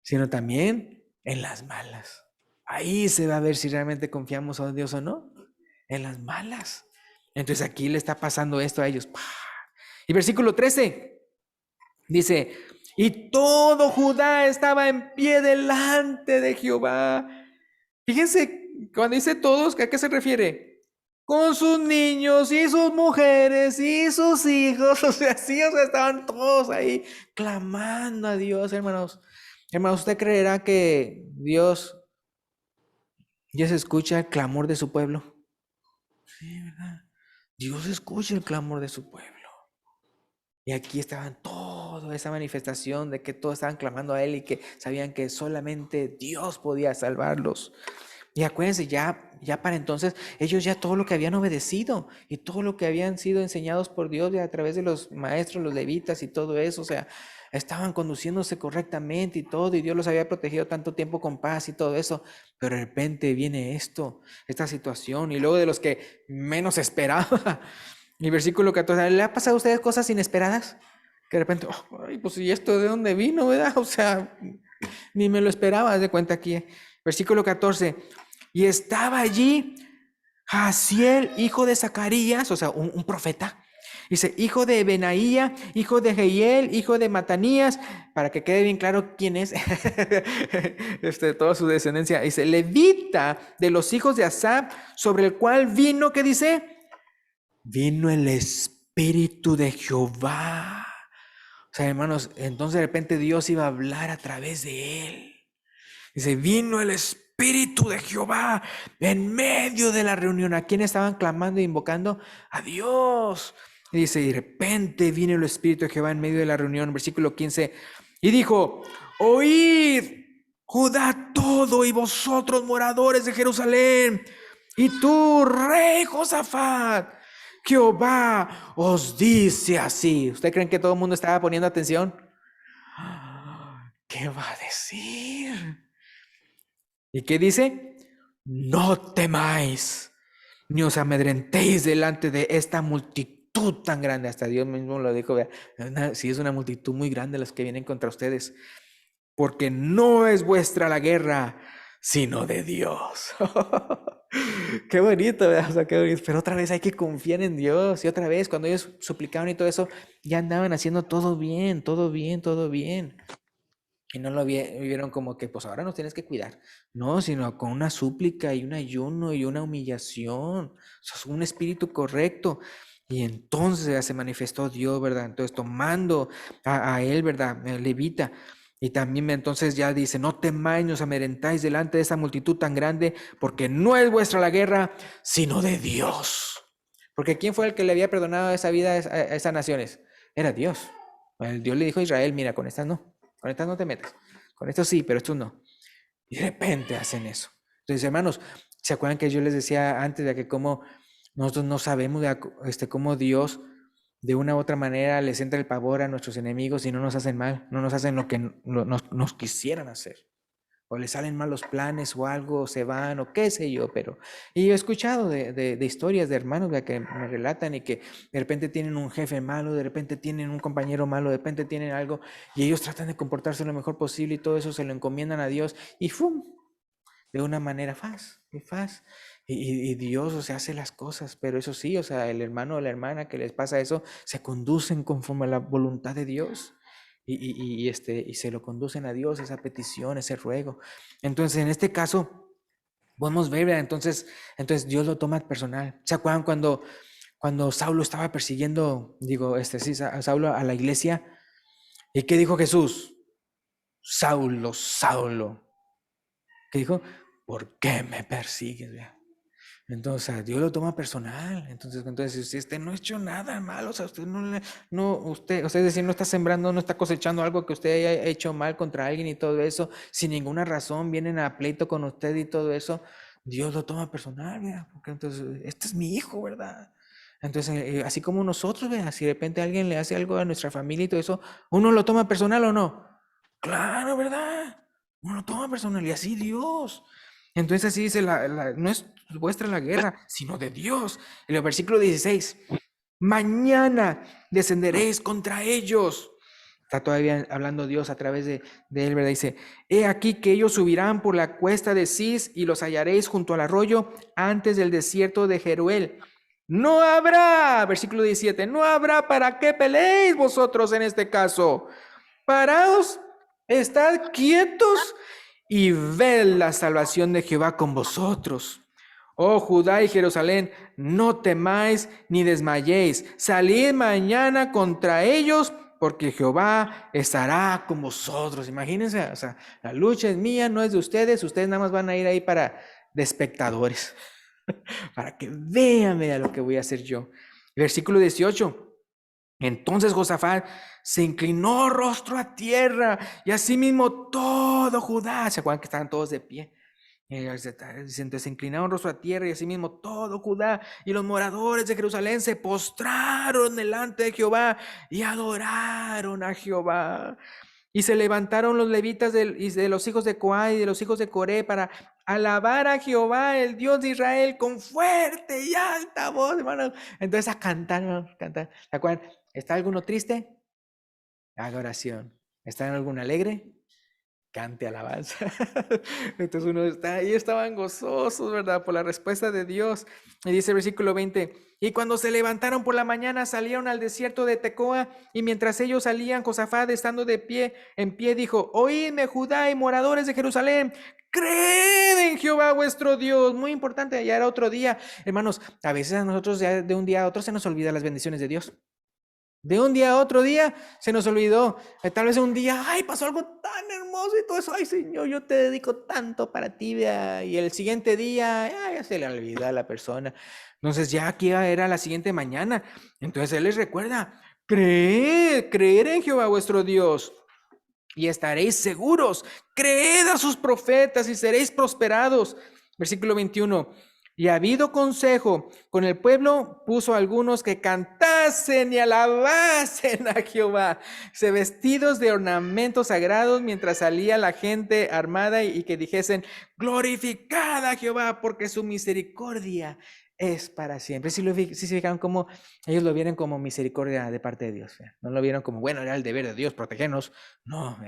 sino también en las malas. Ahí se va a ver si realmente confiamos en Dios o no, en las malas. Entonces aquí le está pasando esto a ellos. ¡Pah! Y versículo 13 dice, y todo Judá estaba en pie delante de Jehová. Fíjense, cuando dice todos, ¿a qué se refiere? Con sus niños y sus mujeres y sus hijos. O sea, sí, o sea, estaban todos ahí clamando a Dios, hermanos. Hermanos, ¿usted creerá que Dios escucha el clamor de su pueblo? Sí, ¿verdad? Dios escucha el clamor de su pueblo. Y aquí estaban toda esa manifestación de que todos estaban clamando a Él y que sabían que solamente Dios podía salvarlos. Y acuérdense, ya para entonces, ellos ya todo lo que habían obedecido y todo lo que habían sido enseñados por Dios a través de los maestros, los levitas y todo eso, o sea, estaban conduciéndose correctamente y todo, y Dios los había protegido tanto tiempo con paz y todo eso, pero de repente viene esta situación, y luego de los que menos esperaba. Y versículo 14, ¿le ha pasado a ustedes cosas inesperadas? Que de repente, pues ¿y esto de dónde vino, verdad? O sea, ni me lo esperaba, haz de cuenta aquí. Versículo 14, y estaba allí Jaziel, hijo de Zacarías, o sea, un profeta, Dice, hijo de Benaía, hijo de Jehiel, hijo de Matanías, para que quede bien claro quién es, toda su descendencia. Dice, levita de los hijos de Asaf, sobre el cual vino, ¿qué dice? Vino el Espíritu de Jehová. O sea, hermanos, entonces de repente Dios iba a hablar a través de él. Dice, vino el Espíritu de Jehová en medio de la reunión. ¿A quién estaban clamando e invocando? A Dios. Y dice, y de repente vino el Espíritu de Jehová en medio de la reunión. Versículo 15. Y dijo, oíd, Judá todo y vosotros moradores de Jerusalén. Y tú, rey Josafat, Jehová os dice así. ¿Usted creen que todo el mundo estaba poniendo atención? ¿Qué va a decir? ¿Y qué dice? No temáis, ni os amedrentéis delante de esta multitud tan grande. Hasta Dios mismo lo dijo, si es una multitud muy grande los que vienen contra ustedes, porque no es vuestra la guerra, sino de Dios. Qué bonito, ¿verdad? O sea, qué bonito. Pero otra vez hay que confiar en Dios. Y otra vez, cuando ellos suplicaban y todo eso, ya andaban haciendo todo bien, todo bien, todo bien. Y no lo vieron como que, pues ahora nos tienes que cuidar. No, sino con una súplica y un ayuno y una humillación. O sea, un espíritu correcto. Y entonces ya se manifestó Dios, ¿verdad? Entonces tomando a él, ¿verdad? El levita. Y también entonces ya dice, no temáis, ni os amedrentáis delante de esta multitud tan grande, porque no es vuestra la guerra, sino de Dios. Porque ¿quién fue el que le había perdonado esa vida a esas naciones? Era Dios. Dios le dijo a Israel, mira, con estas no. Con estas no te metas. Con estos sí, pero estos no. Y de repente hacen eso. Entonces, hermanos, ¿se acuerdan que yo les decía antes de que como nosotros no sabemos cómo Dios de una u otra manera les entra el pavor a nuestros enemigos y no nos hacen mal, no nos hacen lo que nos quisieran hacer? O les salen mal los planes o algo, se van o qué sé yo, pero... Y yo he escuchado de historias de hermanos que me relatan y que de repente tienen un jefe malo, de repente tienen un compañero malo, de repente tienen algo y ellos tratan de comportarse lo mejor posible y todo eso se lo encomiendan a Dios y ¡fum! De una manera faz. Y Dios, o sea, hace las cosas, pero eso sí, o sea, el hermano o la hermana que les pasa eso, se conducen conforme a la voluntad de Dios. Y se lo conducen a Dios, esa petición, ese ruego. Entonces, en este caso, podemos ver, ¿verdad? Entonces Dios lo toma personal. ¿Se acuerdan cuando Saulo estaba persiguiendo, Saulo a la iglesia? ¿Y qué dijo Jesús? Saulo, Saulo. ¿Qué dijo? ¿Por qué me persigues? ¿Verdad? Entonces, Dios lo toma personal. Entonces, si usted no ha hecho nada malo, o sea, usted o sea, es decir, no está sembrando, no está cosechando algo que usted haya hecho mal contra alguien y todo eso, sin ninguna razón, vienen a pleito con usted y todo eso, Dios lo toma personal, ¿verdad? Porque entonces, este es mi hijo, ¿verdad? Entonces, así como nosotros, ¿verdad? Si de repente alguien le hace algo a nuestra familia y todo eso, ¿uno lo toma personal o no? Claro, ¿verdad? Uno lo toma personal y así Dios. Entonces así dice, no es vuestra la guerra, sino de Dios. En el versículo 16, mañana descenderéis contra ellos. Está todavía hablando Dios a través de él, ¿verdad? Dice, he aquí que ellos subirán por la cuesta de Cis y los hallaréis junto al arroyo antes del desierto de Jeruel. No habrá, versículo 17, no habrá para qué peleéis vosotros en este caso. Paraos, estad quietos y ved la salvación de Jehová con vosotros. Oh Judá y Jerusalén, no temáis ni desmayéis. Salid mañana contra ellos, porque Jehová estará con vosotros. Imagínense, o sea, la lucha es mía, no es de ustedes. Ustedes nada más van a ir ahí de espectadores, para que vean lo que voy a hacer yo. Versículo 18. Entonces Josafat se inclinó rostro a tierra y asimismo todo Judá, ¿se acuerdan que estaban todos de pie? Entonces se inclinaron rostro a tierra y asimismo todo Judá y los moradores de Jerusalén se postraron delante de Jehová y adoraron a Jehová. Y se levantaron los levitas de los hijos de Coá y de los hijos de Coré para alabar a Jehová, el Dios de Israel, con fuerte y alta voz, hermanos. Entonces a cantar, cantar. ¿Se acuerdan? ¿Está alguno triste? Haga oración. ¿Está alguno alegre? cante alabanza. Entonces uno está ahí, estaban gozosos, ¿verdad? Por la respuesta de Dios. Y dice el versículo 20, y cuando se levantaron por la mañana, salieron al desierto de Tecoa, y mientras ellos salían, Josafat, estando en pie, dijo, oídme, Judá y moradores de Jerusalén, creed en Jehová vuestro Dios. Muy importante, ya era otro día. Hermanos, a veces a nosotros ya de un día a otro se nos olvida las bendiciones de Dios. De un día a otro día se nos olvidó. Tal vez un día, ay, pasó algo tan hermoso y todo eso. Ay, Señor, yo te dedico tanto para ti. Vea. Y el siguiente día, ay, ya se le olvida a la persona. Entonces ya aquí era la siguiente mañana. Entonces Él les recuerda, creer en Jehová vuestro Dios y estaréis seguros. Creed a sus profetas y seréis prosperados. Versículo 21. Y habido consejo con el pueblo, puso a algunos que cantasen y alabasen a Jehová, se vestidos de ornamentos sagrados, mientras salía la gente armada y que dijesen, glorificad a Jehová, porque su misericordia es para siempre. Si se fijaron cómo ellos lo vieron como misericordia de parte de Dios. No lo vieron como, bueno, era el deber de Dios protegernos. No,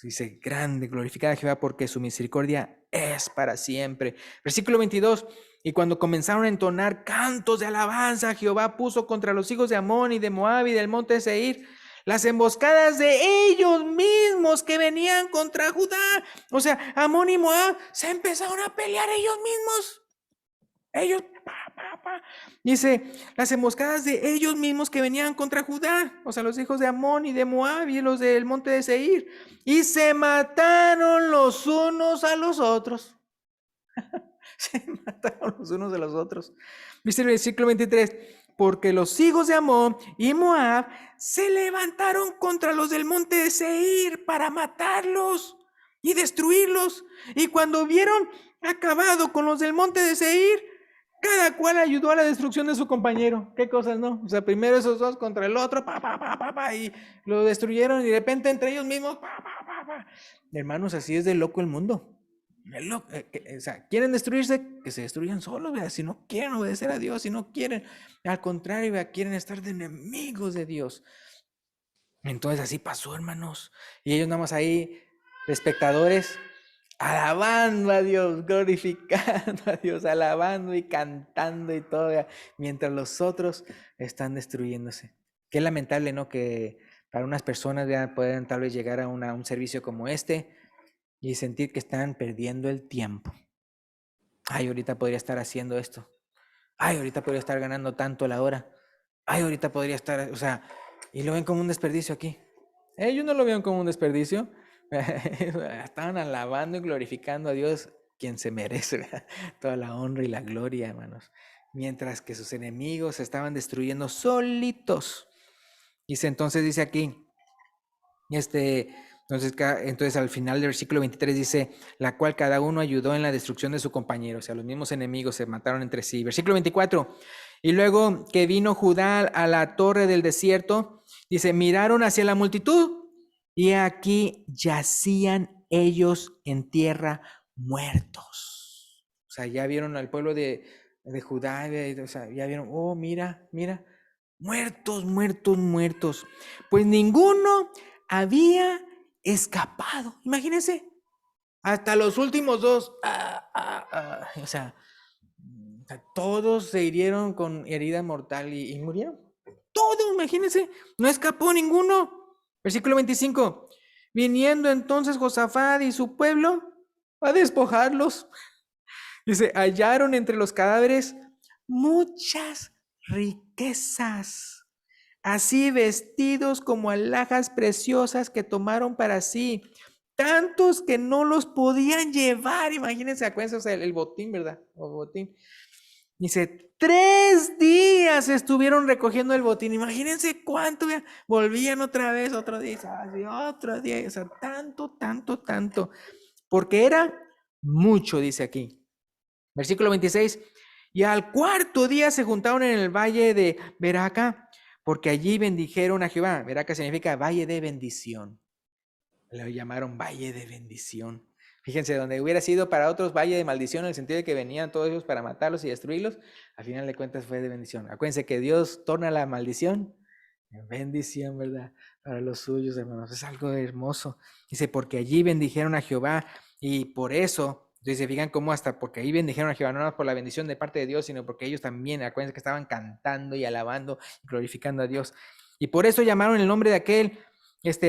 dice, grande, glorificada Jehová, porque su misericordia es para siempre. Versículo 22, y cuando comenzaron a entonar cantos de alabanza, Jehová puso contra los hijos de Amón y de Moab y del monte de Seir las emboscadas de ellos mismos que venían contra Judá. O sea, Amón y Moab se empezaron a pelear ellos mismos. Ellos, dice, las emboscadas de ellos mismos que venían contra Judá, o sea, los hijos de Amón y de Moab y los del monte de Seir, y se mataron los unos a los otros. Se mataron los unos a los otros. Dice el versículo 23, porque los hijos de Amón y Moab se levantaron contra los del monte de Seir para matarlos y destruirlos. Y cuando hubieron acabado con los del monte de Seir, cada cual ayudó a la destrucción de su compañero. ¿Qué cosas, no? O sea, primero esos dos contra el otro, y lo destruyeron y de repente entre ellos mismos, Hermanos, así es de loco el mundo. O sea, quieren destruirse, que se destruyan solos, ¿verdad? Si no quieren obedecer a Dios, si no quieren, al contrario, ¿verdad? Quieren estar de enemigos de Dios. Entonces así pasó, hermanos. Y ellos nada más ahí, de espectadores, alabando a Dios, glorificando a Dios, alabando y cantando y todo, ¿verdad? Mientras los otros están destruyéndose. Qué lamentable, ¿no? Que para unas personas ya pueden tal vez llegar a un servicio como este y sentir que están perdiendo el tiempo. Ay, ahorita podría estar haciendo esto. Ay, ahorita podría estar ganando tanto la hora. Ay, ahorita podría estar, o sea, y lo ven como un desperdicio aquí. Ellos no lo vieron como un desperdicio. Estaban alabando y glorificando a Dios, quien se merece, ¿verdad? Toda la honra y la gloria, hermanos. Mientras que sus enemigos se estaban destruyendo solitos. Entonces dice aquí, entonces al final del versículo 23 dice, la cual cada uno ayudó en la destrucción de su compañero. O sea, los mismos enemigos se mataron entre sí. Versículo 24, y luego que vino Judá a la torre del desierto, dice, miraron hacia la multitud y aquí yacían ellos en tierra muertos. O sea, ya vieron al pueblo de Judá, o sea, ya vieron, oh, mira, muertos, muertos, muertos. Pues ninguno había escapado. Imagínense, hasta los últimos dos, o sea, todos se hirieron con herida mortal y murieron. Todos, imagínense, no escapó ninguno. Versículo 25. Viniendo entonces Josafat y su pueblo a despojarlos, dice, hallaron entre los cadáveres muchas riquezas, así vestidos como alhajas preciosas que tomaron para sí, tantos que no los podían llevar. Imagínense, acuérdense, o sea, el botín, ¿verdad? O botín. Dice, 3 días estuvieron recogiendo el botín. Imagínense cuánto, volvían otra vez, otro día, otro día, o sea, tanto, porque era mucho, dice aquí. Versículo 26, y al 4.º día se juntaron en el valle de Beraca, porque allí bendijeron a Jehová. Beraca significa valle de bendición. Lo llamaron valle de bendición. Fíjense, donde hubiera sido para otros valle de maldición, en el sentido de que venían todos ellos para matarlos y destruirlos, al final de cuentas fue de bendición. Acuérdense que Dios torna la maldición Bendición, ¿verdad? Para los suyos, hermanos. Es algo hermoso. Dice, porque allí bendijeron a Jehová y por eso, dice, fijan cómo hasta porque ahí bendijeron a Jehová, no por la bendición de parte de Dios, sino porque ellos también, acuérdense que estaban cantando y alabando y glorificando a Dios. Y por eso llamaron el nombre de aquel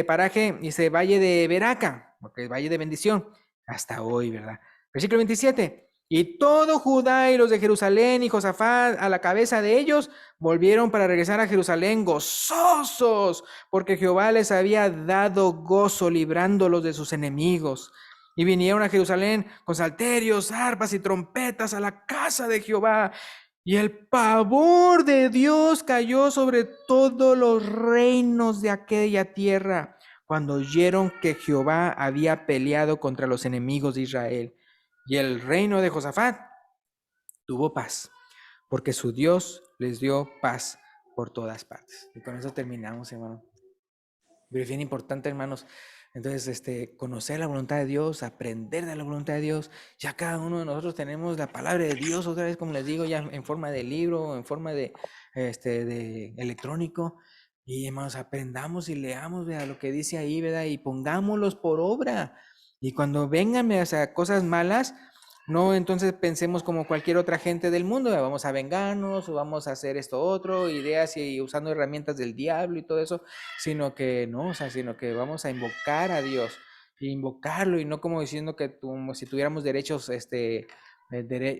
paraje, dice, Valle de Beraca, porque es Valle de bendición, hasta hoy, ¿verdad? Versículo 27. Y todo Judá y los de Jerusalén y Josafat a la cabeza de ellos volvieron para regresar a Jerusalén gozosos, porque Jehová les había dado gozo librándolos de sus enemigos. Y vinieron a Jerusalén con salterios, arpas y trompetas a la casa de Jehová. Y el pavor de Dios cayó sobre todos los reinos de aquella tierra cuando oyeron que Jehová había peleado contra los enemigos de Israel. Y el reino de Josafat tuvo paz, porque su Dios les dio paz por todas partes. Y con eso terminamos, hermano. Pero es bien importante, hermanos. Entonces, conocer la voluntad de Dios, aprender de la voluntad de Dios. Ya cada uno de nosotros tenemos la palabra de Dios, otra vez, como les digo, ya en forma de libro, en forma de electrónico. Y, hermanos, aprendamos y leamos, ¿verdad? Lo que dice ahí, ¿verdad? Y pongámoslos por obra. Y cuando vengan, o sea, cosas malas, no, entonces pensemos como cualquier otra gente del mundo, vamos a vengarnos o vamos a hacer esto otro, ideas y usando herramientas del diablo y todo eso, sino que no, o sea, sino que vamos a invocar a Dios, y invocarlo y no como diciendo que como si tuviéramos derechos,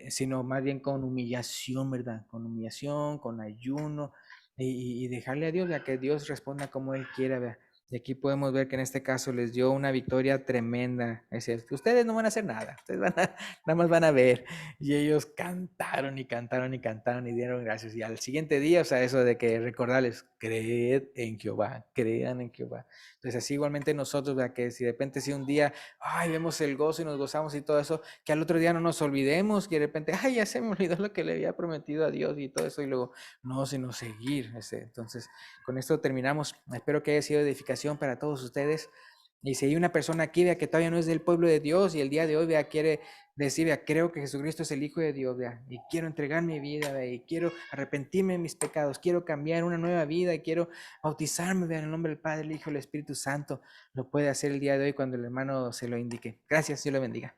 sino más bien con humillación, ¿verdad? Con humillación, con ayuno y dejarle a Dios, ya que Dios responda como Él quiera, ¿verdad? Y aquí podemos ver que en este caso les dio una victoria tremenda. Es decir, ustedes no van a hacer nada, ustedes nada más van a ver. Y ellos cantaron y cantaron y cantaron y dieron gracias. Y al siguiente día, o sea, eso de que recordarles, creed en Jehová, crean en Jehová. Entonces así igualmente nosotros, ¿verdad? Que si de repente si un día, ay, vemos el gozo y nos gozamos y todo eso, que al otro día no nos olvidemos, que de repente, ay, ya se me olvidó lo que le había prometido a Dios y todo eso, y luego, no, sino seguir. Entonces, con esto terminamos. Espero que haya sido edificación para todos ustedes. Y si hay una persona aquí, vea, que todavía no es del pueblo de Dios y el día de hoy, vea, quiere decir, vea, creo que Jesucristo es el Hijo de Dios, vea, y quiero entregar mi vida, vea, y quiero arrepentirme de mis pecados, quiero cambiar una nueva vida y quiero bautizarme, vea, en el nombre del Padre, el Hijo y el Espíritu Santo, lo puede hacer el día de hoy cuando el hermano se lo indique. Gracias, Dios lo bendiga.